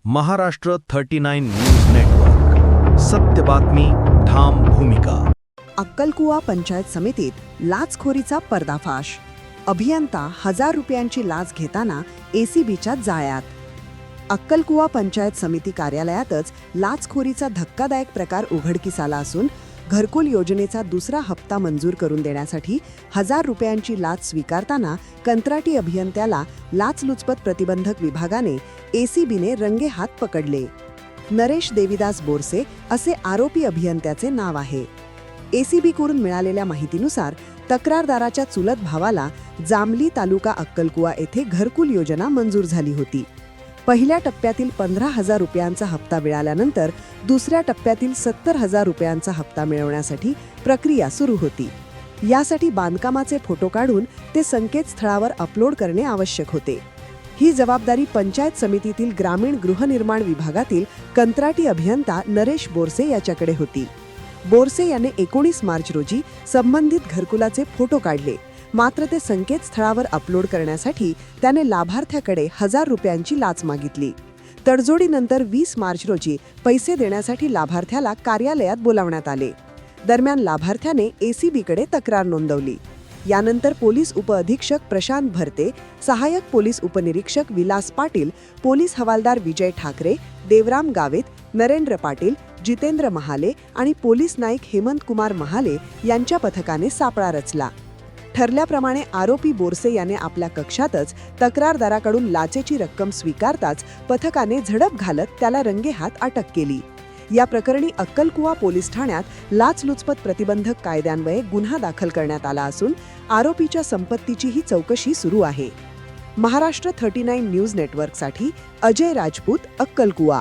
Maharashtra 39 news network. सत्य बातमी, ठाम भूमिका. अक्कलकुवा पंचायत समितीत लाचखोरीचा पर्दाफाश. अभियंता 1000 रुपयांची लाच घेताना एसीबीच्या जाळ्यात. अक्कलकुवा पंचायत समिती कार्यालयातच लाचखोरीचा धक्कादायक प्रकार उघडकीस आला असून घरकुल योजनेचा दुसरा हप्ता मंजूर करून देण्यासाठी 1000 रुपयांची लाच स्वीकारताना कंत्राटी अभियंत्याला लाचलुचपत प्रतिबंधक विभागाने एसीबीने रंगेहात पकडले. नरेश देविदास बोरसे असे आरोपी अभियंत्याचे नाव आहे. एसीबीकडून मिळालेल्या माहितीनुसार तक्रारदाराच्या चुलत भावाला जामली तालुका अक्कलकुवा येथे घरकुल योजना मंजूर झाली होती. पहिल्या टप्प्यातील 15,000 रुपयांचा हप्ता मिळाल्यानंतर दुसऱ्या टप्प्यातील 70,000 रुपयांचा हप्ता मिळवण्यासाठी प्रक्रिया सुरू होती. यासाठी बांधकामाचे फोटो काढून ते संकेतस्थळावर अपलोड करणे आवश्यक होते. ही जबाबदारी पंचायत समितीतील ग्रामीण गृहनिर्माण विभागातील कंत्राटी अभियंता नरेश बोरसे याच्याकडे होती. बोरसे याने 19 मार्च रोजी संबंधित घरकुलाचे फोटो काढले, मात्र ते संकेतस्थळावर अपलोड करण्यासाठी त्याने लाभार्थ्याकडे 1000 रुपयांची लाच मागितली. तडजोडीनंतर 20 मार्च रोजी पैसे देण्यासाठी लाभार्थ्याला कार्यालयात बोलावण्यात आले. दरम्यान लाभार्थ्याने एसीबीकडे तक्रार नोंदवली. यानंतर पोलीस उपअधीक्षक प्रशांत भरते, सहाय्यक पोलीस उपनिरीक्षक विलास पाटील, पोलीस हवालदार विजय ठाकरे, देवराम गावित, नरेंद्र पाटील, जितेंद्र महाले आणि पोलीस नाईक हेमंत कुमार महाले यांच्या पथकाने सापळा रचला. ठरल्याप्रमाणे आरोपी बोरसे याने आपल्या कक्षातच तक्रारदाराकडून लाचेची रक्कम स्वीकारताच पथकाने झडप घालत त्याला रंगेहात अटक केली. या प्रकरणी अक्कलकुवा पोलीस ठाण्यात लाचलुचपत प्रतिबंधक कायद्यान्वये गुन्हा दाखल करण्यात आला असून आरोपीच्या संपत्तीचीही चौकशी सुरू आहे. महाराष्ट्र 39 न्यूज नेटवर्कसाठी अजय राजपूत, अक्कलकुवा.